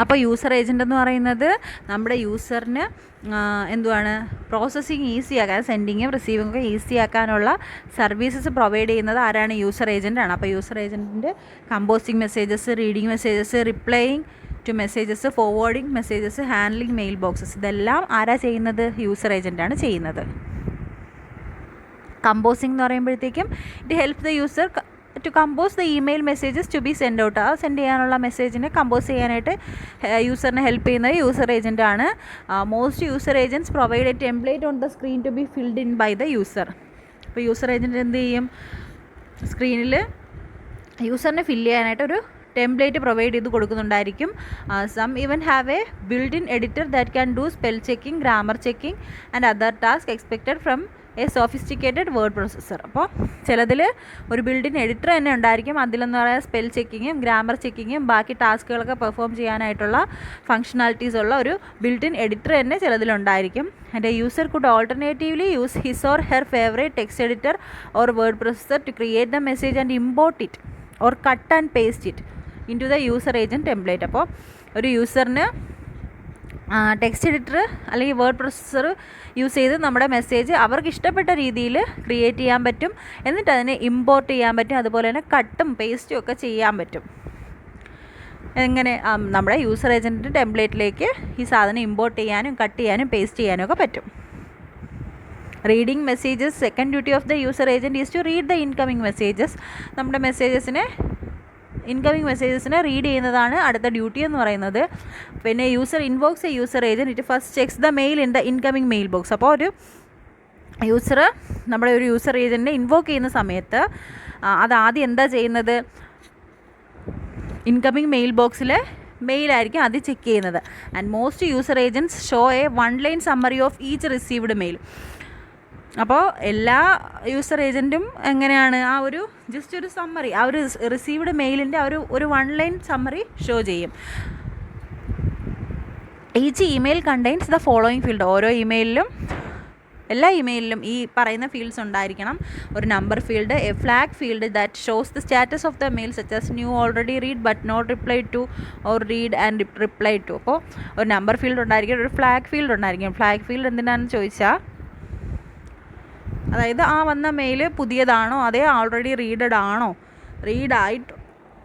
അപ്പോൾ user agent എന്ന് പറയുന്നത് നമ്മുടെ യൂസറിന് എന്തുവാണ് പ്രോസസ്സിങ് ഈസി ആക്കാൻ, സെൻഡിങ്ങും റിസീവിങ്ങും ഒക്കെ ഈസി ആക്കാനുള്ള സർവീസസ് പ്രൊവൈഡ് ചെയ്യുന്നത് ആരാണ്? യൂസർ ഏജൻ്റാണ്. അപ്പോൾ യൂസർ ഏജൻറ്റിൻ്റെ composing messages, reading messages, replying to messages, forwarding messages, handling mail boxes, ഇതെല്ലാം ആരാ ചെയ്യുന്നത്? യൂസർ ഏജൻ്റാണ് ചെയ്യുന്നത്. കമ്പോസിങ് എന്ന് പറയുമ്പോഴത്തേക്കും it help the user to compose the email messages to be send out. ആ സെൻഡ് ചെയ്യാനുള്ള മെസ്സേജിനെ കമ്പോസ് ചെയ്യാനായിട്ട് യൂസറിനെ ഹെൽപ്പ് ചെയ്യുന്നത് യൂസർ ഏജൻ്റാണ്. Most user agents provide a template on the screen to be filled in by the user. അപ്പോൾ user agent എന്ത് ചെയ്യും? സ്ക്രീനിൽ യൂസറിനെ ഫില്ല് ചെയ്യാനായിട്ടൊരു ടെംപ്ലേറ്റ് പ്രൊവൈഡ് ചെയ്ത് കൊടുക്കുന്നുണ്ടായിരിക്കും. Some even have a build in editor that can do spell checking, grammar checking and other task expected from a sophisticated word processor. അപ്പോൾ ചിലതിൽ ഒരു ബിൽഡിൻ എഡിറ്റർ തന്നെ ഉണ്ടായിരിക്കും. അതിലെന്ന് പറയുക സ്പെൽ ചെക്കിങ്ങും ഗ്രാമർ ചെക്കിങ്ങും ബാക്കി ടാസ്കുകളൊക്കെ പെർഫോം ചെയ്യാനായിട്ടുള്ള ഫങ്ഷണാലിറ്റീസ് ഉള്ള ഒരു ബിൽഡിൻ എഡിറ്റർ തന്നെ ചിലതിലുണ്ടായിരിക്കും. And a user could alternatively use his or her favourite text editor or word processor to create the message and import it or cut and paste it into the user agent template. അപ്പോൾ ഒരു യൂസറിന് text editor അല്ലെങ്കിൽ word processor use ചെയ്ത് നമ്മുടെ message അവർക്ക് ഇഷ്ടപ്പെട്ട രീതിയിൽ create ചെയ്യാൻ പറ്റും. എന്നിട്ട് അതിനെ ഇമ്പോർട്ട് ചെയ്യാൻ പറ്റും. അതുപോലെ തന്നെ കട്ടും പേസ്റ്റും ഒക്കെ ചെയ്യാൻ പറ്റും. എങ്ങനെ? നമ്മുടെ യൂസർ ഏജൻറ്റിൻ്റെ ടെംപ്ലേറ്റിലേക്ക് ഈ സാധനം ഇമ്പോർട്ട് ചെയ്യാനും കട്ട് ചെയ്യാനും പേസ്റ്റ് ചെയ്യാനും ഒക്കെ പറ്റും. Reading messages, second duty of the user agent is to read the incoming messages. നമ്മുടെ ഇൻകമിങ് മെസ്സേജസിനെ റീഡ് ചെയ്യുന്നതാണ് അടുത്ത ഡ്യൂട്ടി എന്ന് പറയുന്നത്. പിന്നെ user invokes a user agent, it first checks the mail in the incoming mail box. അപ്പോൾ ഒരു നമ്മുടെ ഒരു യൂസർ ഏജൻറ്റിനെ ഇൻവോക്ക് ചെയ്യുന്ന സമയത്ത് അത് ആദ്യം എന്താ ചെയ്യുന്നത്? ഇൻകമിങ് മെയിൽ ബോക്സിലെ മെയിലായിരിക്കും ആദ്യം ചെക്ക് ചെയ്യുന്നത്. And most user agents show a 1 line summary of each received mail. അപ്പോൾ എല്ലാ യൂസർ ഏജൻറ്റും എങ്ങനെയാണ് ജസ്റ്റ് ഒരു സമ്മറി, ആ ഒരു റിസീവ്ഡ് മെയിലിൻ്റെ ഒരു 1 line സമ്മറി ഷോ ചെയ്യും. Each email contains the following field. ഓരോ എല്ലാ ഇമെയിലിലും ഈ പറയുന്ന ഫീൽഡ്സ് ഉണ്ടായിരിക്കണം. ഒരു number field, a flag field that shows the status of the mail such as new, already read but not reply to, or read and reply to. അപ്പോൾ ഒരു number field ഉണ്ടായിരിക്കും, ഒരു ഫ്ലാഗ് ഫീൽഡ് ഉണ്ടായിരിക്കും. Flag field എന്തിനാണെന്ന് ചോദിച്ചാൽ, അതായത് ആ വന്ന മെയിൽ പുതിയതാണോ, അതേ ഓൾറെഡി റീഡഡ് ആണോ, റീഡായിട്ട്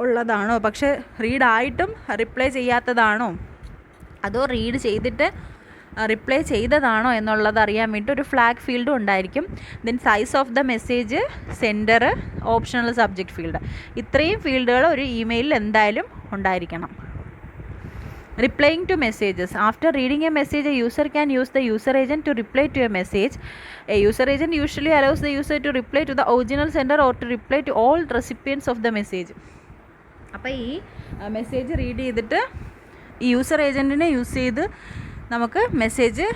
ഉള്ളതാണോ, പക്ഷേ റീഡായിട്ടും റിപ്ലൈ ചെയ്യാത്തതാണോ, അതോ റീഡ് ചെയ്തിട്ട് റിപ്ലൈ ചെയ്തതാണോ എന്നുള്ളത് അറിയാൻ വേണ്ടി ഒരു ഫ്ലാഗ് ഫീൽഡും ഉണ്ടായിരിക്കും. Then size of the message, sender, optional subject field. ഇത്രയും ഫീൽഡുകൾ ഒരു ഇമെയിലിൽ എന്തായാലും ഉണ്ടായിരിക്കണം. Replying to messages. After reading a message, a user can use the user agent to reply to a message. A user agent usually allows the user to reply to the original sender or to reply to all recipients of the message. അപ്പോൾ ഈ message read ചെയ്തിട്ട് ഈ user ഏജൻറ്റിനെ use ചെയ്ത് നമുക്ക് message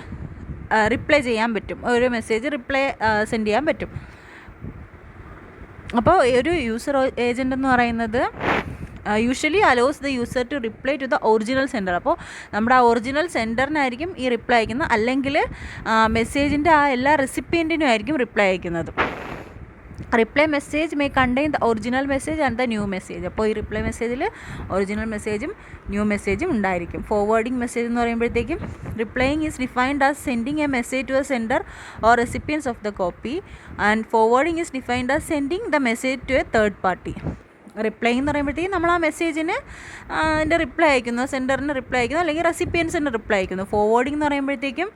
reply ചെയ്യാൻ പറ്റും. ഒരു message reply send ചെയ്യാൻ പറ്റും. അപ്പോൾ ഒരു യൂസർ ഏജൻ്റ് എന്ന് പറയുന്നത് usually allows the user to reply to the original sender. അപ്പോൾ നമ്മുടെ ആ ഒറിജിനൽ സെൻഡറിനായിരിക്കും ഈ റിപ്ലൈ അയക്കുന്നത്, അല്ലെങ്കിൽ മെസ്സേജിൻ്റെ ആ എല്ലാ റെസിപ്പിയൻറ്റിനും ആയിരിക്കും റിപ്ലൈ അയക്കുന്നത്. Reply message may contain the original message and the new message. അപ്പോൾ ഈ റിപ്ലൈ മെസ്സേജിൽ ഒറിജിനൽ മെസ്സേജും ന്യൂ മെസ്സേജും ഉണ്ടായിരിക്കും. ഫോർവേഡിംഗ് മെസ്സേജ് എന്ന് പറയുമ്പോഴത്തേക്കും replying is defined as sending a message to a sender or recipients of the copy, and forwarding is defined as sending the message to a third party. Reply എന്ന് പറയുമ്പോഴത്തേക്കും നമ്മൾ ആ മെസ്സേജിന് അതിൻ്റെ reply അയക്കുന്നു, സെൻഡറിന് reply അയക്കുന്നു, അല്ലെങ്കിൽ റെസിപ്പിയൻസിന് റിപ്ലൈ അയക്കുന്നു. Forwarding എന്ന് പറയുമ്പോഴത്തേക്കും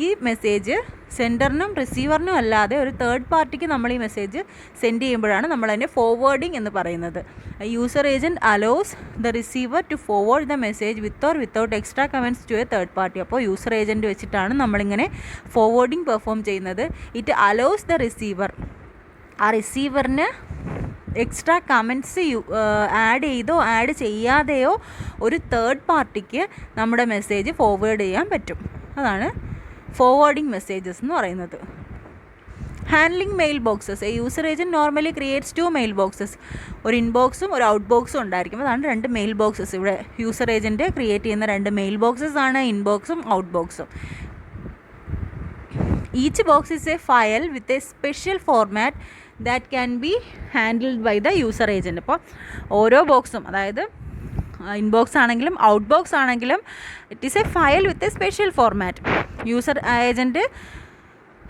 ഈ മെസ്സേജ് സെൻഡറിനും റിസീവറിനും അല്ലാതെ ഒരു തേർഡ് പാർട്ടിക്ക് നമ്മൾ ഈ മെസ്സേജ് സെൻഡ് ചെയ്യുമ്പോഴാണ് നമ്മൾ അതിനെ ഫോർവേഡിംഗ് എന്ന് പറയുന്നത്. User agent allows the receiver to forward the message with or without extra comments to a third party. അപ്പോൾ യൂസർ ഏജൻറ്റ് വെച്ചിട്ടാണ് നമ്മളിങ്ങനെ ഫോർവേഡിംഗ് പെർഫോം ചെയ്യുന്നത്. ഇറ്റ് അലോസ് ദ റിസീവർ, ആ റിസീവറിന് എക്സ്ട്രാ കമൻറ്റ്സ് ആഡ് ചെയ്തോ ആഡ് ചെയ്യാതെയോ ഒരു തേർഡ് പാർട്ടിക്ക് നമ്മുടെ മെസ്സേജ് ഫോർവേഡ് ചെയ്യാൻ പറ്റും. അതാണ് ഫോർവേഡിംഗ് മെസ്സേജസ് എന്ന് പറയുന്നത്. Handling mail boxes. A user agent normally creates 2 mail boxes. ഒരു ഇൻബോക്സും ഒരു ഔട്ട് ബോക്സും ഉണ്ടായിരിക്കും. അതാണ് 2 മെയിൽ ബോക്സസ്. ഇവിടെ യൂസർ ഏജൻറ്റ് ക്രിയേറ്റ് ചെയ്യുന്ന 2 മെയിൽ ബോക്സസ് ആണ് ഇൻബോക്സും ഔട്ട് ബോക്സും. Each box is a file with a special format that can be handled by the user agent. അപ്പോൾ ഓരോ ബോക്സും, അതായത് ഇൻബോക്സ് ആണെങ്കിലും ഔട്ട് ബോക്സ് ആണെങ്കിലും it is a file with a special format. User agent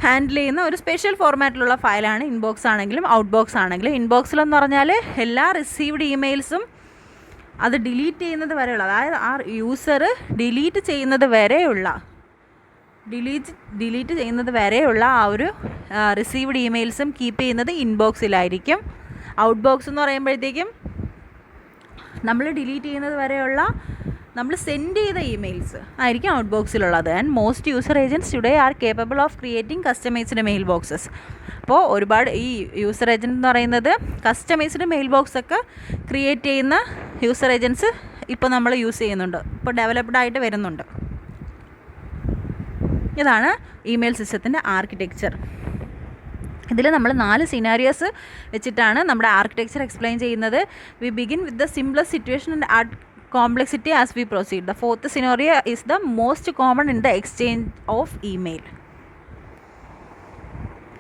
handle ചെയ്യുന്ന ഒരു special ഫോർമാറ്റിലുള്ള ഫയലാണ് inbox ആണെങ്കിലും out box ആണെങ്കിലും. ഇൻബോക്സിലെന്ന് പറഞ്ഞാൽ എല്ലാ റിസീവ്ഡ് ഇമെയിൽസും അത് ഡിലീറ്റ് ചെയ്യുന്നത് വരെയുള്ള, അതായത് ആ യൂസർ ഡിലീറ്റ് ചെയ്യുന്നത് വരെയുള്ള ആ ഒരു റിസീവ്ഡ് ഇമെയിൽസും കീപ്പ് ചെയ്യുന്നത് ഇൻബോക്സിലായിരിക്കും. ഔട്ട് ബോക്സ് എന്ന് പറയുമ്പോഴത്തേക്കും നമ്മൾ ഡിലീറ്റ് ചെയ്യുന്നത് വരെയുള്ള നമ്മൾ സെൻഡ് ചെയ്ത ഇമെയിൽസ് ആയിരിക്കും ഔട്ട് ബോക്സിലുള്ളത്. And most user agents today are capable of creating customised mail boxes. അപ്പോൾ ഒരുപാട് ഈ യൂസർ ഏജൻറ്റ് എന്ന് പറയുന്നത് കസ്റ്റമൈസ്ഡ് മെയിൽ ബോക്സ് ഒക്കെ ക്രിയേറ്റ് ചെയ്യുന്ന യൂസർ ഏജൻറ്റ്സ് ഇപ്പോൾ നമ്മൾ യൂസ് ചെയ്യുന്നുണ്ട്, ഇപ്പോൾ ഡെവലപ്ഡ് ആയിട്ട് വരുന്നുണ്ട്. ഇതാണ് ഇമെയിൽ സിസ്റ്റത്തിൻ്റെ ആർക്കിടെക്ചർ. ഇതിൽ നമ്മൾ 4 സിനാരിയോസ് വെച്ചിട്ടാണ് നമ്മുടെ ആർക്കിടെക്ചർ എക്സ്പ്ലെയിൻ ചെയ്യുന്നത്. V begin with the simplest situation and add complexity as we proceed. The fourth scenario is the most common in the exchange of email.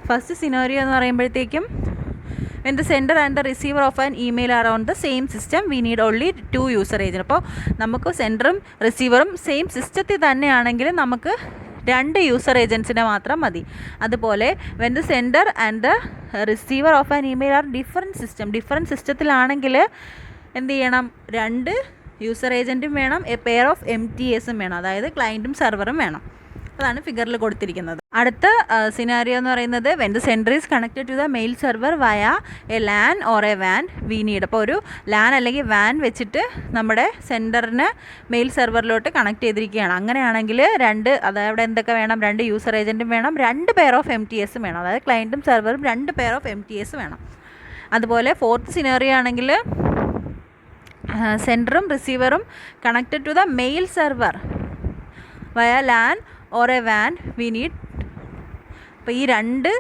First scenario എന്ന് പറയുമ്പോഴത്തേക്കും when the sender and the receiver of an email are on the same system, we need only 2 user agent. അപ്പോൾ നമുക്ക് സെൻഡറും റിസീവറും same സിസ്റ്റത്തിൽ തന്നെയാണെങ്കിൽ നമുക്ക് 2 user ഏജൻസിനെ മാത്രം മതി. അതുപോലെ when the sender and the receiver of an email are different സിസ്റ്റത്തിലാണെങ്കിൽ എന്ത് ചെയ്യണം? 2 യൂസർ ഏജൻറ്റും വേണം, എ പെയർ ഓഫ് MTSും വേണം, അതായത് ക്ലയൻറ്റും സെർവറും വേണം. അതാണ് ഫിഗറിൽ കൊടുത്തിരിക്കുന്നത്. അടുത്ത സിനാരിയോ എന്ന് പറയുന്നത് when the sender is connected to the mail server via a LAN or a WAN we need. അപ്പോൾ ഒരു LAN അല്ലെങ്കിൽ WAN വെച്ചിട്ട് നമ്മുടെ സെൻഡറിന് മെയിൽ സെർവറിലോട്ട് കണക്ട് ചെയ്തിരിക്കുകയാണ്. അങ്ങനെയാണെങ്കിൽ അതായത് എന്തൊക്കെ വേണം? 2 യൂസർ ഏജൻറ്റും വേണം, 2 പെയർ ഓഫ് MTSും വേണം, അതായത് ക്ലയൻറ്റും സെർവറും 2 പെയർ ഓഫ് MTS വേണം. അതുപോലെ ഫോർത്ത് സിനാരിയോ ആണെങ്കിൽ സെൻഡറും റിസീവറും connected to the mail server via LAN or a WAN we need. അപ്പോൾ ഈ 2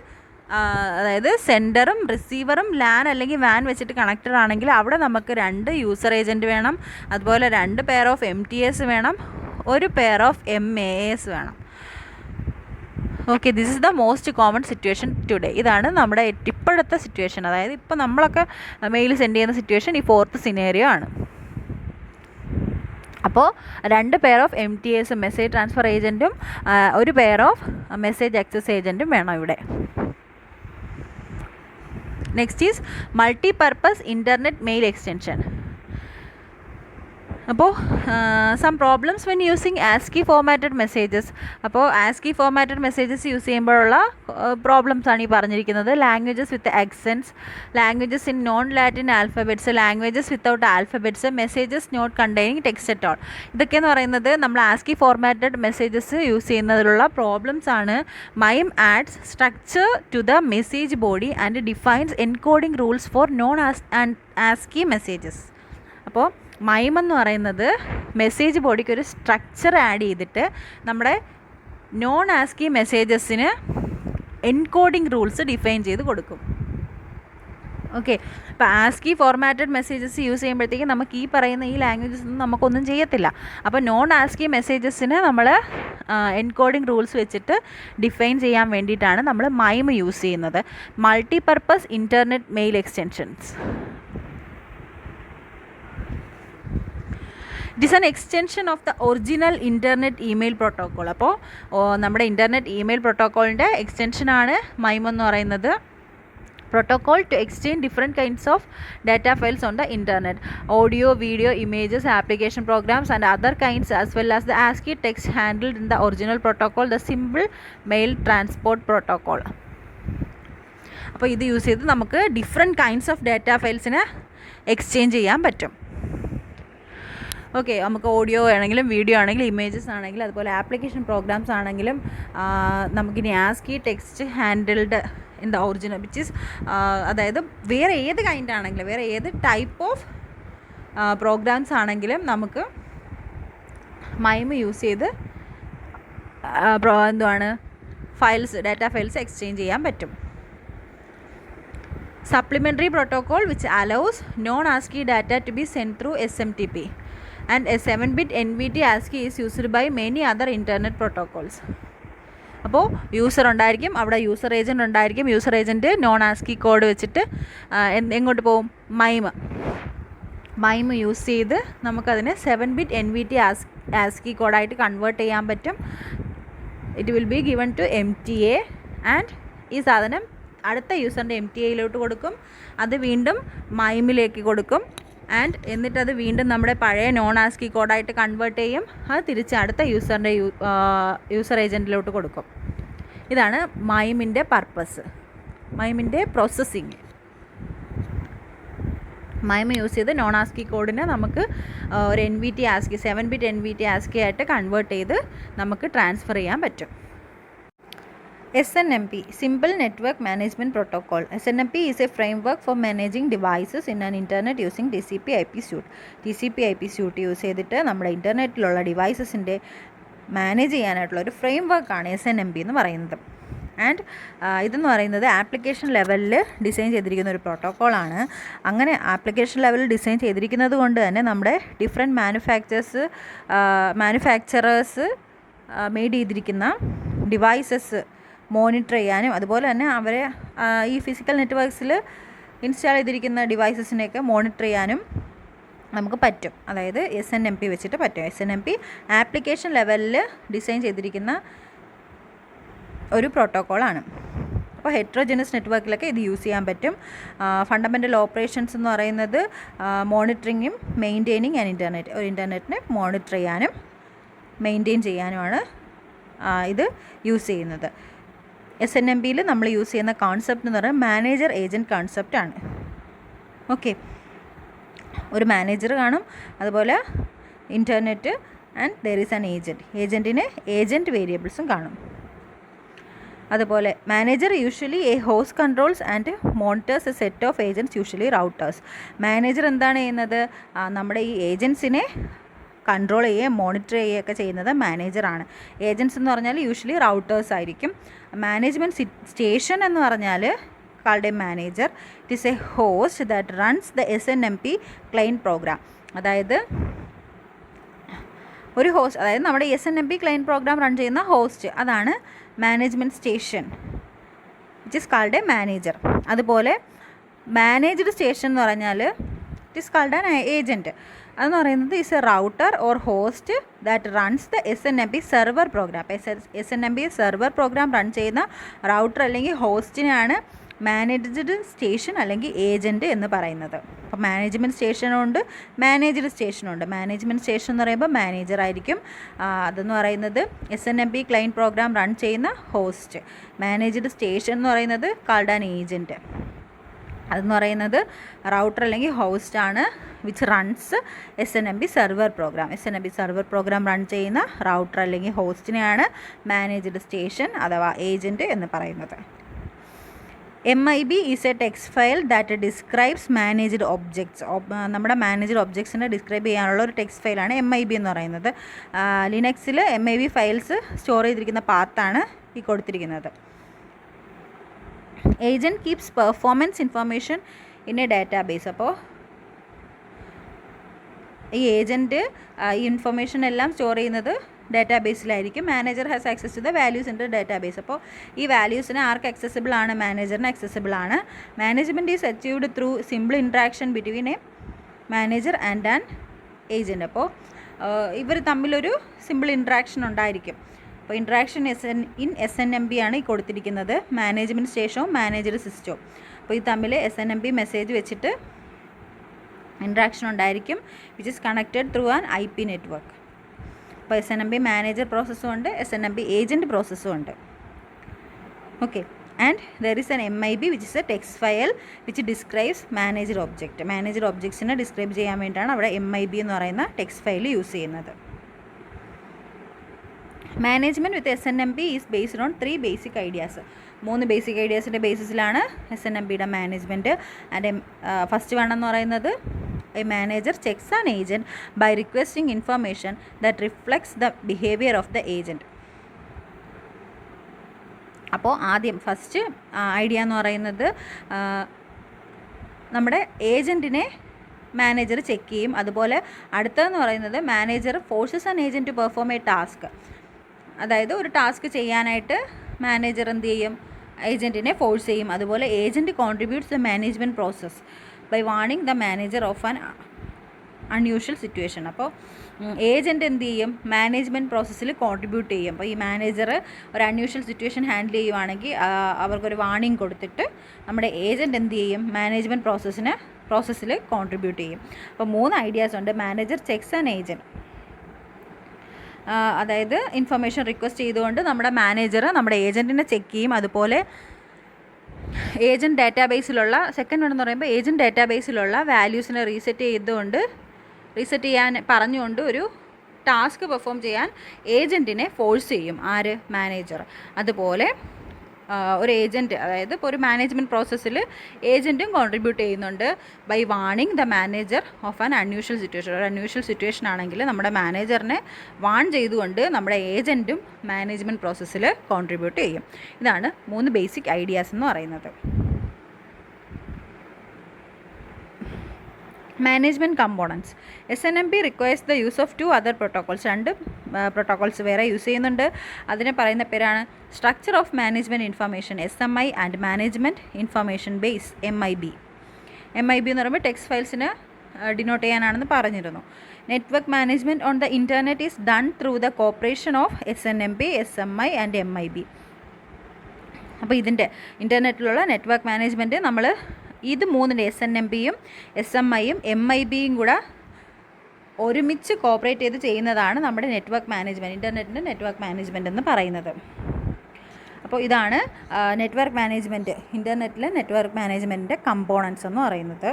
അതായത് സെൻഡറും റിസീവറും LAN അല്ലെങ്കിൽ WAN വെച്ചിട്ട് കണക്റ്റഡ് ആണെങ്കിൽ അവിടെ നമുക്ക് 2 യൂസർ ഏജൻറ്റ് വേണം, അതുപോലെ 2 പെയർ ഓഫ് MTS വേണം, 1 പെയർ ഓഫ് MAS വേണം. Okay, this is the most common situation today. ഇതാണ് നമ്മുടെ ഇപ്പോഴത്തെ സിറ്റുവേഷൻ, അതായത് ഇപ്പോൾ നമ്മളൊക്കെ മെയിൽ സെൻഡ് ചെയ്യുന്ന സിറ്റുവേഷൻ ഈ ഫോർത്ത് സിനേറിയോ ആണ്. അപ്പോൾ 2 പെയർ ഓഫ് MTSും മെസ്സേജ് ട്രാൻസ്ഫർ ഏജൻറ്റും 1 പെയർ ഓഫ് മെസ്സേജ് ആക്സസ് ഏജൻറ്റും വേണം ഇവിടെ. Next is multi purpose internet mail extension. അപ്പോൾ some problems when using ASCII formatted messages. അപ്പോൾ ASCII ഫോർമാറ്റഡ് മെസ്സേജസ് യൂസ് ചെയ്യുമ്പോഴുള്ള പ്രോബ്ലംസ് ആണ് ഈ പറഞ്ഞിരിക്കുന്നത്. Languages with accents, languages in non Latin alphabets, languages without alphabets, messages not containing text at all. ഇതൊക്കെയെന്ന് പറയുന്നത് നമ്മൾ ASCII formatted messages use ചെയ്യുന്നതിലുള്ള problems ആണ്. MIME adds structure to the message body and defines encoding rules for non ASCII messages. അപ്പോൾ MIME എന്ന് പറയുന്നത് message ബോഡിക്ക് ഒരു സ്ട്രക്ചർ ആഡ് ചെയ്തിട്ട് നമ്മുടെ നോൺ ASCII മെസ്സേജസിന് എൻകോഡിങ് റൂൾസ് ഡിഫൈൻ ചെയ്ത് കൊടുക്കും. ഓക്കെ, അപ്പോൾ ASCII ഫോർമാറ്റഡ് മെസ്സേജസ് യൂസ് ചെയ്യുമ്പോഴത്തേക്കും നമുക്ക് ഈ പറയുന്ന ഈ ലാംഗ്വേജസ് ഒന്നും നമുക്കൊന്നും ചെയ്യത്തില്ല. അപ്പോൾ നോൺ ASCII മെസ്സേജസിന് നമ്മൾ എൻകോഡിങ് റൂൾസ് വെച്ചിട്ട് ഡിഫൈൻ ചെയ്യാൻ വേണ്ടിയിട്ടാണ് നമ്മൾ MIME യൂസ് ചെയ്യുന്നത്. Multi purpose internet mail extensions. It is an extension of the original internet email protocol. അപ്പോൾ നമ്മുടെ ഇൻ്റർനെറ്റ് ഇമെയിൽ പ്രോട്ടോക്കോളിൻ്റെ എക്സ്റ്റൻഷനാണ് MIME എന്ന് പറയുന്നത്. Protocol to exchange different kinds of data files on the internet, audio, video, images, application programs and other kinds as well as the ASCII text handled in the original protocol, the simple mail transport protocol. അപ്പോൾ ഇത് use ചെയ്ത് നമുക്ക് different kinds of data ഫയൽസിനെ exchange ചെയ്യാൻ പറ്റും. Okay, നമുക്ക് audio ആണെങ്കിലും video ആണെങ്കിലും ഇമേജസ് ആണെങ്കിലും അതുപോലെ ആപ്ലിക്കേഷൻ പ്രോഗ്രാംസ് ആണെങ്കിലും നമുക്കിനി ASCII text handled in the original which is അതായത് വേറെ ഏത് കൈൻഡ് ആണെങ്കിലും വേറെ ഏത് ടൈപ്പ് ഓഫ് പ്രോഗ്രാംസ് ആണെങ്കിലും നമുക്ക് MIME യൂസ് ചെയ്ത് ഡാറ്റ ഫയൽസ് എക്സ്ചേഞ്ച് ചെയ്യാൻ പറ്റും. Supplementary protocol which allows non ASCII data to be send through SMTP and a 7-bit NVT ASCII is used by many other internet protocols. അപ്പോൾ user ഉണ്ടായിരിക്കും, അവിടെ user agent ഉണ്ടായിരിക്കും. User agent non ASCII code വെച്ചിട്ട് എങ്ങോട്ട് പോകും? MIME MIME use ചെയ്ത് നമുക്കതിനെ 7-bit NVT ASCII കോഡായിട്ട് convert ചെയ്യാൻ പറ്റും. It will be given to MTA and ഈ സാധനം അടുത്ത യൂസറിൻ്റെ MTA കൊടുക്കും. അത് വീണ്ടും MIMEലേക്ക് കൊടുക്കും ആൻഡ് എന്നിട്ടത് വീണ്ടും നമ്മുടെ പഴയ നോൺ ASCII കോഡായിട്ട് കൺവേർട്ട് ചെയ്യും. അത് തിരിച്ച് അടുത്ത യൂസറിൻ്റെ യൂസർ ഏജൻറ്റിലോട്ട് കൊടുക്കും. ഇതാണ് MIMEൻ്റെ പർപ്പസ്, MIMEൻ്റെ പ്രോസസ്സിങ്. MIME യൂസ് ചെയ്ത് നോൺ ASCII കോഡിനെ നമുക്ക് ഒരു NVT ASCII 7-bit NVT ASCII ആയിട്ട് കൺവേർട്ട് ചെയ്ത് നമുക്ക് ട്രാൻസ്ഫർ ചെയ്യാൻ പറ്റും. SNMP Simple Network Management Protocol. SNMP is a framework for managing devices in an internet using TCP/IP suite. TCP/IP suite use ചെയ്തിട്ട് നമ്മുടെ ഇൻ്റർനെറ്റിലുള്ള ഡിവൈസസിൻ്റെ മാനേജ് ചെയ്യാനായിട്ടുള്ള ഒരു ഫ്രെയിംവർക്കാണ് SNMP എന്ന് പറയുന്നത്. ആൻഡ് ഇതെന്ന് പറയുന്നത് ആപ്ലിക്കേഷൻ ലെവലിൽ ഡിസൈൻ ചെയ്തിരിക്കുന്ന ഒരു പ്രോട്ടോക്കോളാണ്. അങ്ങനെ ആപ്ലിക്കേഷൻ ലെവലിൽ ഡിസൈൻ ചെയ്തിരിക്കുന്നത് കൊണ്ട് തന്നെ നമ്മുടെ ഡിഫറെൻറ്റ് മാനുഫാക്ചറേഴ്സ് മെയ്ഡ് ചെയ്തിരിക്കുന്ന ഡിവൈസസ് മോണിറ്റർ ചെയ്യാനും അതുപോലെ തന്നെ അവരെ ഈ ഫിസിക്കൽ നെറ്റ്വർക്ക്സിൽ ഇൻസ്റ്റാൾ ചെയ്തിരിക്കുന്ന ഡിവൈസസിനെയൊക്കെ മോണിറ്റർ ചെയ്യാനും നമുക്ക് പറ്റും. അതായത് SNMP വെച്ചിട്ട് പറ്റും. SNMP ആപ്ലിക്കേഷൻ ലെവലിൽ ഡിസൈൻ ചെയ്തിരിക്കുന്ന ഒരു പ്രോട്ടോക്കോളാണ്. അപ്പോൾ ഹെറ്ററോജനസ് നെറ്റ്വർക്കിലൊക്കെ ഇത് യൂസ് ചെയ്യാൻ പറ്റും. ഫണ്ടമെൻ്റൽ ഓപ്പറേഷൻസ് എന്ന് പറയുന്നത് മോണിറ്ററിങ്ങും മെയിൻറ്റെയിനിങ് ആൻഡ് ഒരു ഇൻ്റർനെറ്റിനെ മോണിറ്റർ ചെയ്യാനും മെയിൻറ്റെയിൻ ചെയ്യാനുമാണ് ഇത് യൂസ് ചെയ്യുന്നത്. SNMPയിൽ നമ്മൾ യൂസ് ചെയ്യുന്ന കോൺസെപ്റ്റ് എന്ന് പറയുന്നത് മാനേജർ ഏജൻറ്റ് കോൺസെപ്റ്റാണ്. ഓക്കെ, ഒരു മാനേജർ കാണും, അതുപോലെ internet and there is an ഏജൻറ്റിന് ഏജൻറ്റ് വേരിയബിൾസും കാണും. അതുപോലെ manager usually a host controls and monitors a set of agents usually routers. മാനേജർ എന്താണ് ചെയ്യുന്നത്? നമ്മുടെ ഈ ഏജൻസിനെ കൺട്രോൾ ചെയ്യുകയും മോണിറ്റർ ചെയ്യുകയൊക്കെ ചെയ്യുന്നത് മാനേജറാണ്. ഏജൻറ്റ്സ് എന്ന് പറഞ്ഞാൽ യൂഷ്വലി റൗട്ടേഴ്സ് ആയിരിക്കും. മാനേജ്മെൻറ്റ് സ്റ്റേഷൻ എന്ന് പറഞ്ഞാൽ called a manager. It is a host that runs the SNMP client program. അതായത് ഒരു ഹോസ്റ്റ്, അതായത് നമ്മുടെ SNMP ക്ലയൻറ്റ് പ്രോഗ്രാം റൺ ചെയ്യുന്ന ഹോസ്റ്റ്, അതാണ് management station, which is called a manager. അതുപോലെ മാനേജ്ഡ് സ്റ്റേഷൻ എന്ന് പറഞ്ഞാൽ it is called an agent. അതെന്ന് പറയുന്നത് is a router or host that runs the SNMP server program. SNMP server program run ചെയ്യുന്ന router അല്ലെങ്കിൽ ഹോസ്റ്റിനെയാണ് managed station അല്ലെങ്കിൽ agent എന്ന് പറയുന്നത്. അപ്പോൾ മാനേജ്മെൻറ്റ് സ്റ്റേഷനുണ്ട്, മാനേജ്ഡ് സ്റ്റേഷനുണ്ട്. മാനേജ്മെൻറ്റ് സ്റ്റേഷൻ എന്ന് പറയുമ്പോൾ മാനേജർ ആയിരിക്കും. അതെന്ന് പറയുന്നത് SNMP ക്ലയൻറ്റ് പ്രോഗ്രാം റൺ ചെയ്യുന്ന ഹോസ്റ്റ്. മാനേജ്ഡ് സ്റ്റേഷൻ എന്ന് പറയുന്നത് കാൾഡ് ആൻ ഏജൻറ്റ്. അതെന്ന് പറയുന്നത് റൗട്ടർ അല്ലെങ്കിൽ ഹോസ്റ്റാണ് which runs SNMP server program. SNMP server program run ചെയ്യുന്ന റൗട്ടർ അല്ലെങ്കിൽ ഹോസ്റ്റിനെയാണ് മാനേജ്ഡ് സ്റ്റേഷൻ അഥവാ ഏജൻറ്റ് എന്ന് പറയുന്നത്. MIB is a text file that describes managed objects. നമ്മുടെ മാനേജ്ഡ് ഒബ്ജക്ട്സിനെ ഡിസ്ക്രൈബ് ചെയ്യാനുള്ള ഒരു ടെക്സ്റ്റ് ഫയലാണ് MIB എന്ന് പറയുന്നത്. ലിനക്സിൽ MIB ഫയൽസ് സ്റ്റോർ ചെയ്തിരിക്കുന്ന പാത്താണ് ഈ കൊടുത്തിരിക്കുന്നത്. Agent keeps performance information in a database. അപ്പോൾ ഈ ഏജൻറ്റ് ഈ ഇൻഫർമേഷൻ എല്ലാം സ്റ്റോർ ചെയ്യുന്നത് ഡാറ്റാബേസിലായിരിക്കും. Manager has access to the values in the database. അപ്പോൾ ഈ വാല്യൂസിന് ആർക്ക് അക്സസിബിൾ ആണ്? മാനേജറിന് അക്സസിബിൾ ആണ്. Management is achieved through simple interaction between a manager and an agent. അപ്പോൾ ഇവർ തമ്മിലൊരു സിമ്പിൾ ഇൻട്രാക്ഷൻ ഉണ്ടായിരിക്കും. അപ്പോൾ ഇൻട്രാക്ഷൻ ഇൻ SNMP ആണ് ഈ കൊടുത്തിരിക്കുന്നത്. മാനേജ്മെൻറ്റ് സ്റ്റേഷനും മാനേജർ സിസ്റ്റവും. അപ്പോൾ ഈ തമ്മിൽ SNMP മെസ്സേജ് വെച്ചിട്ട് ഇൻട്രാക്ഷൻ ഉണ്ടായിരിക്കും, which is connected through an IP network. അപ്പോൾ SNMP മാനേജർ പ്രോസസ്സും ഉണ്ട്, SNMP ഏജൻറ്റ് പ്രോസസ്സും ഉണ്ട്. Okay, and there is an MIB which is a text file which describes manager object. Manager ഒബ്ജക്ട്സിനെ ഡിസ്ക്രൈബ് ചെയ്യാൻ വേണ്ടിയിട്ടാണ് അവിടെ MIB എന്ന് പറയുന്ന ടെക്സ്റ്റ് ഫയൽ യൂസ് ചെയ്യുന്നത്. Management with SNMP is based on 3 basic ideas. 3 basic ഐഡിയാസിൻ്റെ ബേസിസിലാണ് SNMPയുടെ മാനേജ്മെൻറ്റ്. ആൻഡ് ഫസ്റ്റ് വൺ എന്ന് പറയുന്നത് a manager checks an agent by requesting information that reflects the behaviour of the agent. അപ്പോൾ ആദ്യം ഫസ്റ്റ് ഐഡിയ എന്ന് പറയുന്നത് നമ്മുടെ ഏജൻറ്റിനെ മാനേജർ ചെക്ക് ചെയ്യും. അതുപോലെ അടുത്തതെന്ന് പറയുന്നത് manager forces an agent to perform a task. അതായത് ഒരു ടാസ്ക് ചെയ്യാനായിട്ട് മാനേജർ എന്ത് ചെയ്യും? ഏജൻറ്റിനെ ഫോഴ്സ് ചെയ്യും. അതുപോലെ agent contributes the management process by warning the manager of an unusual situation. അപ്പോൾ ഏജൻറ്റ് എന്ത് ചെയ്യും? മാനേജ്മെൻറ്റ് പ്രോസസ്സിൽ കോൺട്രിബ്യൂട്ട് ചെയ്യും. അപ്പോൾ ഈ മാനേജർ ഒരു അൺയൂഷ്വൽ സിറ്റുവേഷൻ ഹാൻഡിൽ ചെയ്യുവാണെങ്കിൽ അവർക്കൊരു വാർണിംഗ് കൊടുത്തിട്ട് നമ്മുടെ ഏജൻറ്റ് എന്ത് ചെയ്യും? മാനേജ്മെൻറ്റ് പ്രോസസ്സിൽ കോൺട്രിബ്യൂട്ട് ചെയ്യും. അപ്പോൾ 3 ഐഡിയാസ് ഉണ്ട്. മാനേജർ ചെക്സ് ആൻ ഏജൻറ്റ്, അതായത് ഇൻഫർമേഷൻ റിക്വസ്റ്റ് ചെയ്തുകൊണ്ട് നമ്മുടെ മാനേജർ നമ്മുടെ ഏജൻറ്റിനെ ചെക്ക് ചെയ്യും. അതുപോലെ ഏജൻറ്റ് ഡാറ്റാബേസിലുള്ള സെക്കൻഡ് എന്ന് പറയുമ്പോൾ ഏജൻറ്റ് ഡാറ്റാബേസിലുള്ള വാല്യൂസിനെ റീസെറ്റ് ചെയ്യാൻ പറഞ്ഞുകൊണ്ട് ഒരു ടാസ്ക് പെർഫോം ചെയ്യാൻ ഏജൻറ്റിനെ ഫോഴ്സ് ചെയ്യും. ആര്? മാനേജർ. അതുപോലെ ഒരു ഏജൻറ്റ്, അതായത് ഇപ്പോൾ ഒരു മാനേജ്മെൻറ്റ് പ്രോസസ്സിൽ ഏജൻറ്റും കോൺട്രിബ്യൂട്ട് ചെയ്യുന്നുണ്ട് by warning the manager of an unusual situation. ഒരു അൺയൂഷ്വൽ സിറ്റുവേഷൻ ആണെങ്കിൽ നമ്മുടെ മാനേജറിനെ വാൺ ചെയ്തുകൊണ്ട് നമ്മുടെ ഏജൻറ്റും മാനേജ്മെൻറ്റ് പ്രോസസ്സിൽ കോൺട്രിബ്യൂട്ട് ചെയ്യും. ഇതാണ് 3 ബേസിക് ഐഡിയാസ് എന്ന് പറയുന്നത്. Management components. SNMP requires the use of 2 other protocols. 2 protocols വേറെ യൂസ് ചെയ്യുന്നുണ്ട്. അതിനെ പറയുന്ന പേരാണ് structure of management information SMI and management information base MIB. MIB എന്ന് പറയുമ്പോൾ ടെക്സ്റ്റ് ഫയൽസിന് ഡിനോട്ട് ചെയ്യാനാണെന്ന് പറഞ്ഞിരുന്നു. Network management on the internet is done through the corporation of SNMP, SMI and MIB. അപ്പോൾ ഇതിൻ്റെ ഇൻ്റർനെറ്റിലുള്ള നെറ്റ്വർക്ക് മാനേജ്മെൻറ്റ് നമ്മൾ ഇത് 3 SNMPയും SMIയും MIBയും കൂടെ ഒരുമിച്ച് കോപ്പറേറ്റ് ചെയ്ത് ചെയ്യുന്നതാണ് നമ്മുടെ നെറ്റ്വർക്ക് മാനേജ്മെൻറ്റ്, ഇൻ്റർനെറ്റിൻ്റെ നെറ്റ്വർക്ക് മാനേജ്മെൻറ്റ് എന്ന് പറയുന്നത്. അപ്പോൾ ഇതാണ് നെറ്റ്വർക്ക് മാനേജ്മെൻറ്റ്, ഇൻ്റർനെറ്റിലെ നെറ്റ്വർക്ക് മാനേജ്മെൻറ്റിൻ്റെ കമ്പോണൻസ് എന്ന് പറയുന്നത്.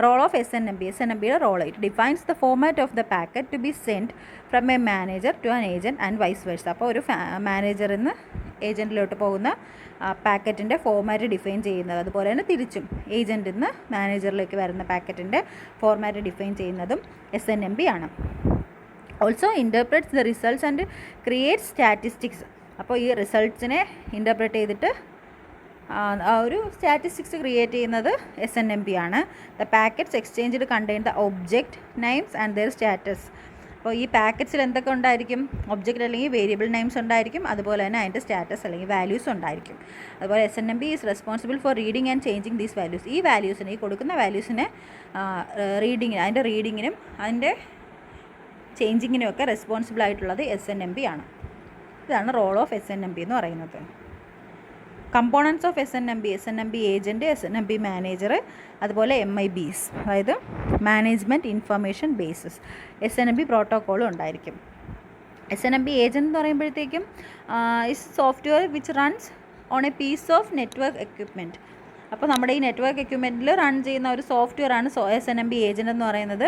റോൾ ഓഫ് SNMPയുടെ role. It defines the format of the packet to be send from a manager to an agent and vice versa. അപ്പോൾ ഒരു മാനേജറിൽ നിന്ന് ഏജൻറ്റിലോട്ട് പോകുന്ന പാക്കറ്റിൻ്റെ ഫോർമാറ്റ് ഡിഫൈൻ ചെയ്യുന്നത്, അതുപോലെ തന്നെ തിരിച്ചും ഏജൻറ്റിൽ നിന്ന് മാനേജറിലേക്ക് വരുന്ന പാക്കറ്റിൻ്റെ ഫോർമാറ്റ് ഡിഫൈൻ ചെയ്യുന്നതും SNMP ആണ്. Also interprets the results and create statistics. അപ്പോൾ ഈ റിസൾട്ട്സിനെ ഇൻ്റർപ്രറ്റ് ചെയ്തിട്ട് ഒരു സ്റ്റാറ്റിസ്റ്റിക്സ് ക്രിയേറ്റ് ചെയ്യുന്നത് SNMP ആണ്. The packets exchanged contain the object names and their status. അപ്പോൾ ഈ പാക്കറ്റ്സിൽ എന്തൊക്കെ ഉണ്ടായിരിക്കും? ഒബ്ജക്റ്റ് അല്ലെങ്കിൽ വേരിയബിൾ നെയിംസ് ഉണ്ടായിരിക്കും, അതുപോലെ തന്നെ അതിൻ്റെ സ്റ്റാറ്റസ് അല്ലെങ്കിൽ വാല്യൂസ് ഉണ്ടായിരിക്കും. അതുപോലെ SNMP is responsible for reading and changing these values. ഈ വാല്യൂസിനെ, ഈ കൊടുക്കുന്ന വാല്യൂസിനെ അതിൻ്റെ റീഡിങ്ങിനും അതിൻ്റെ ചേഞ്ചിങ്ങിനും ഒക്കെ റെസ്പോൺസിബിൾ ആയിട്ടുള്ളത് SNMP ആണ്. ഇതാണ് റോൾ ഓഫ് SNMP എന്ന് പറയുന്നത്. Components of SNMP agent, SNMP manager, അതുപോലെ MIBs, അതായത് മാനേജ്മെൻറ്റ് ഇൻഫർമേഷൻ ബേസസ്. SNMP പ്രോട്ടോക്കോളും ഉണ്ടായിരിക്കും. SNMP ഏജൻറ്റ് എന്ന് പറയുമ്പോഴത്തേക്കും is software which runs on a piece of network equipment. അപ്പോൾ നമ്മുടെ ഈ നെറ്റ്വർക്ക് എക്യുപ്മെൻറ്റിൽ റൺ ചെയ്യുന്ന ഒരു സോഫ്റ്റ്വെയർ ആണ് SNMP ഏജൻറ്റ് എന്ന് പറയുന്നത്.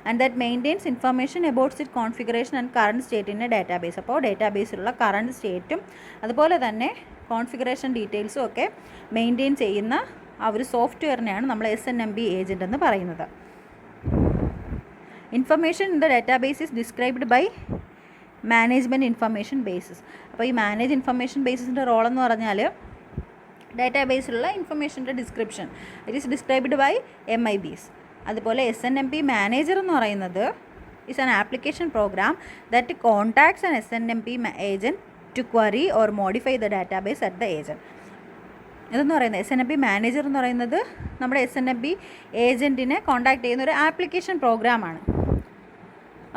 And that maintains information about it configuration and current state in a database. അപ്പോൾ ഡാറ്റാബേസിലുള്ള കറണ്ട് സ്റ്റേറ്റും അതുപോലെ തന്നെ കോൺഫിഗറേഷൻ ഡീറ്റെയിൽസും ഒക്കെ മെയിൻറ്റെയിൻ ചെയ്യുന്ന ആ ഒരു സോഫ്റ്റ്വെയറിനെയാണ് നമ്മൾ SNMP ഏജൻറ്റ് എന്ന് പറയുന്നത്. Information in the database is described by management information bases. അപ്പോൾ ഈ മാനേജ് ഇൻഫർമേഷൻ ബേസിൻ്റെ റോൾ എന്ന് പറഞ്ഞാൽ ഡാറ്റാബേസിലുള്ള ഇൻഫർമേഷൻ്റെ description it is described by MIBs. അതുപോലെ SNMP മാനേജർ എന്ന് പറയുന്നത് is an application program that contacts an SNMP agent to query or modify the database at the agent. ഇതെന്ന് പറയുന്നത് SNMP മാനേജർ എന്ന് പറയുന്നത് നമ്മുടെ SNMP ഏജൻറ്റിനെ കോൺടാക്ട് ചെയ്യുന്ന ഒരു ആപ്ലിക്കേഷൻ പ്രോഗ്രാമാണ്.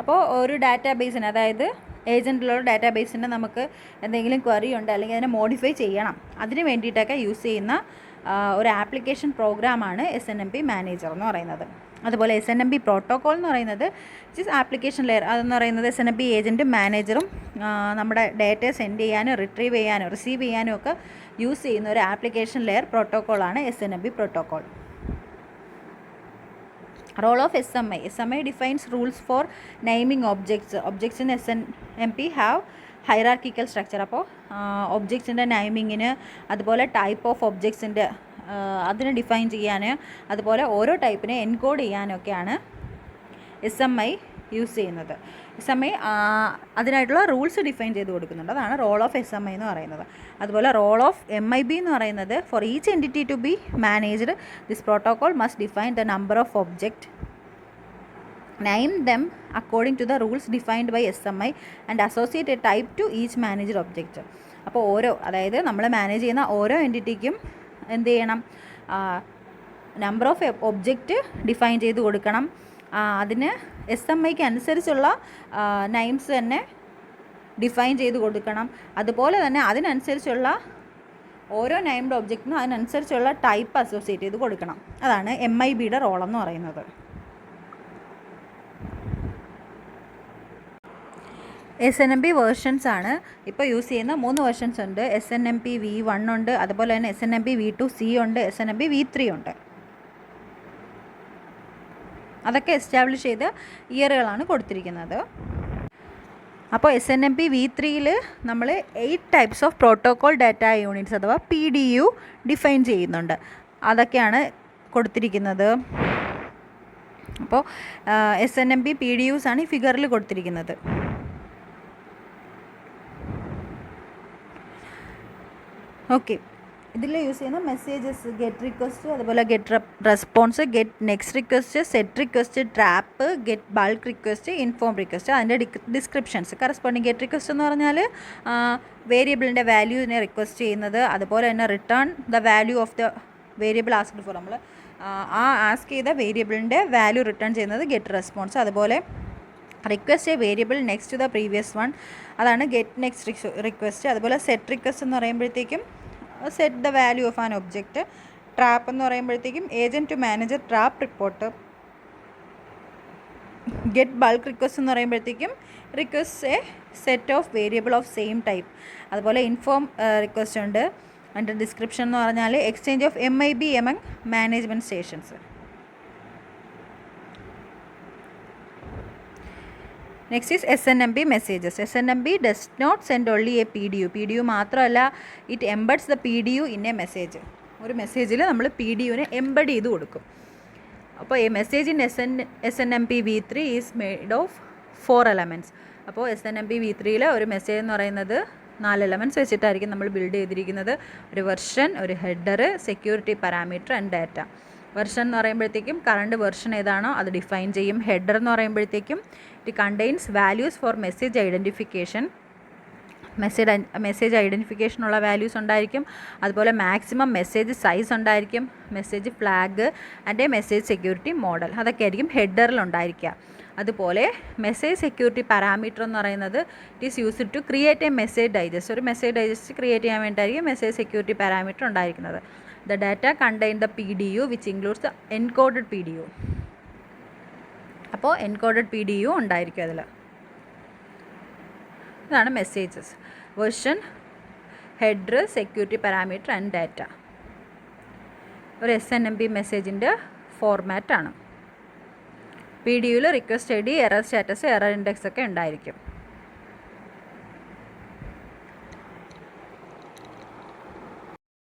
അപ്പോൾ ഒരു ഡാറ്റാബേസിന്, അതായത് ഏജൻറ്റിലുള്ള ഡാറ്റാബേസിന് നമുക്ക് എന്തെങ്കിലും ക്വറി ഉണ്ട് അല്ലെങ്കിൽ അതിനെ മോഡിഫൈ ചെയ്യണം, അതിന് വേണ്ടിയിട്ടൊക്കെ യൂസ് ചെയ്യുന്ന ഒരു ആപ്ലിക്കേഷൻ പ്രോഗ്രാമാണ് SNMP മാനേജർ എന്ന് പറയുന്നത്. അതുപോലെ SNMP പ്രോട്ടോക്കോൾ എന്ന് പറയുന്നത് ആപ്ലിക്കേഷൻ ലെയർ. അതെന്ന് പറയുന്നത് SNMP ഏജൻറ്റും മാനേജറും നമ്മുടെ ഡാറ്റ സെൻഡ് ചെയ്യാനും റിട്രീവ് ചെയ്യാനും റിസീവ് ചെയ്യാനും ഒക്കെ യൂസ് ചെയ്യുന്ന ഒരു ആപ്ലിക്കേഷൻ ലെയർ പ്രോട്ടോക്കോളാണ് SNMP protocol. Role of SMI defines rules for naming objects in SNMP have hierarchical structure. അപ്പോൾ ഒബ്ജക്ട്സിൻ്റെ നെയിമിങ്ങിന്, അതുപോലെ ടൈപ്പ് ഓഫ് ഒബ്ജക്ട്സിൻ്റെ അതിനെ ഡിഫൈൻ ചെയ്യാൻ, അതുപോലെ ഓരോ ടൈപ്പിനെ എൻകോഡ് ചെയ്യാനൊക്കെയാണ് SMI യൂസ് ചെയ്യുന്നത്. SMI അതിനായിട്ടുള്ള റൂൾസ് ഡിഫൈൻ ചെയ്ത് കൊടുക്കുന്നുണ്ട്. അതാണ് റോൾ ഓഫ് SMI എന്ന് പറയുന്നത്. അതുപോലെ റോൾ ഓഫ് MIB എന്ന് പറയുന്നത് for each entity to be managed this protocol must define the number of object, name them according to the rules defined by SMI and associate a type to each managed object. അപ്പോൾ അതായത് നമ്മൾ manage ചെയ്യുന്ന ഓരോ എൻറ്റിറ്റിക്കും എന്ത് ചെയ്യണം? Number of object define ചെയ്ത് കൊടുക്കണം. അതിന് SMIക്ക് അനുസരിച്ചുള്ള നൈംസ് തന്നെ ഡിഫൈൻ ചെയ്ത് കൊടുക്കണം. അതുപോലെ തന്നെ അതിനനുസരിച്ചുള്ള ഓരോ നൈംഡ് ഒബ്ജക്റ്റിനും അതിനനുസരിച്ചുള്ള ടൈപ്പ് അസോസിയേറ്റ് ചെയ്ത് കൊടുക്കണം. അതാണ് MIBയുടെ റോളെന്ന് പറയുന്നത്. SNMP വേർഷൻസ് ആണ് ഇപ്പോൾ യൂസ് ചെയ്യുന്ന 3 വേർഷൻസ് ഉണ്ട്. SNMP V1 ഉണ്ട്, അതുപോലെ തന്നെ SNMP V2C ഉണ്ട്, SNMP V3 ഉണ്ട്. അതൊക്കെ എസ്റ്റാബ്ലിഷ് ചെയ്ത ഇയറുകളാണ് കൊടുത്തിരിക്കുന്നത്. അപ്പോൾ SNMP V3യിൽ നമ്മൾ 8 types of protocol data units അഥവാ PDU ഡിഫൈൻ ചെയ്യുന്നുണ്ട്. അതൊക്കെയാണ് കൊടുത്തിരിക്കുന്നത്. അപ്പോൾ SNMP PDUs ആണ് ഈ ഫിഗറിൽ കൊടുത്തിരിക്കുന്നത്. ഓക്കെ, ഇതിൽ യൂസ് ചെയ്യുന്ന മെസ്സേജസ് ഗെറ്റ് റിക്വസ്റ്റ്, അതുപോലെ get response, get next request, set request, trap, get bulk request, inform request, അതിൻ്റെ ഡിസ്ക്രിപ്ഷൻസ്. കറസ്പോണ്ടിങ് ഗെറ്റ് റിക്വസ്റ്റ് എന്ന് പറഞ്ഞാൽ വേരിയബിളിൻ്റെ വാല്യൂവിനെ റിക്വസ്റ്റ് ചെയ്യുന്നത്, അതുപോലെ തന്നെ return the value of the variable asked for. നമ്മൾ ആസ്ക് ചെയ്ത വേരിയബിളിൻ്റെ വാല്യൂ റിട്ടേൺ ചെയ്യുന്നത് ഗെറ്റ് റെസ്പോൺസ്. അതുപോലെ request a variable next to the previous one, അതാണ് ഗെറ്റ് നെക്സ്റ്റ് റിക്വസ്റ്റ്. അതുപോലെ സെറ്റ് റിക്വസ്റ്റ് എന്ന് പറയുമ്പോഴത്തേക്കും set the value of an object. Trap എന്ന് പറയുമ്പോഴത്തേക്കും agent to manager trap report. Get bulk request എന്ന് പറയുമ്പോഴത്തേക്കും request a set of variable of same type. അതുപോലെ inform request ഉണ്ട്. അതിൻ്റെ ഡിസ്ക്രിപ്ഷൻ എന്ന് പറഞ്ഞാൽ exchange of MIB among management stations. Next is SNMP messages. SNMP does not send only a PDU മാത്രമല്ല, it embeds the PDU in a message. ഒരു മെസ്സേജിൽ നമ്മൾ PDUവിനെ എംബഡ് ചെയ്ത് കൊടുക്കും. അപ്പോൾ ഈ message in SNMP V3 is made of 4 elements. അപ്പോൾ SNMP V3യിൽ ഒരു മെസ്സേജ് എന്ന് പറയുന്നത് 4 എലമെൻറ്റ്സ് വെച്ചിട്ടായിരിക്കും നമ്മൾ ബിൽഡ് ചെയ്തിരിക്കുന്നത്. ഒരു വെർഷൻ, ഒരു header, security parameter and data. Version എന്ന് പറയുമ്പോഴത്തേക്കും കറണ്ട് വെർഷൻ ഏതാണോ അത് ഡിഫൈൻ ചെയ്യും. ഹെഡർ എന്ന് പറയുമ്പോഴത്തേക്കും it contains values for message identification. Message ഐഡൻറ്റിഫിക്കേഷനുള്ള വാല്യൂസ് ഉണ്ടായിരിക്കും. അതുപോലെ മാക്സിമം മെസ്സേജ് സൈസ് ഉണ്ടായിരിക്കും, message flag and message security model. അതൊക്കെ ആയിരിക്കും ഹെഡറിൽ ഉണ്ടായിരിക്കുക. അതുപോലെ മെസ്സേജ് സെക്യൂരിറ്റി പാരാമീറ്റർ എന്ന് പറയുന്നത് it is used to create a message digest. ഒരു മെസ്സേജ് ഡൈജസ്റ്റ് ക്രിയേറ്റ് ചെയ്യാൻ വേണ്ടിയിട്ടായിരിക്കും മെസ്സേജ് സെക്യൂരിറ്റി പാരാമീറ്റർ ഉണ്ടായിരിക്കുന്നത്. The data contain the PDU which includes the encoded PDU. അപ്പോൾ എൻകോഡഡ് PDU ഉണ്ടായിരിക്കും അതിൽ. ഇതാണ് messages. Version, header, security parameter and data. ഒരു SNMP മെസ്സേജിൻ്റെ ഫോർമാറ്റാണ്. PDUവിൽ request ID, error status, error index ഒക്കെ ഉണ്ടായിരിക്കും.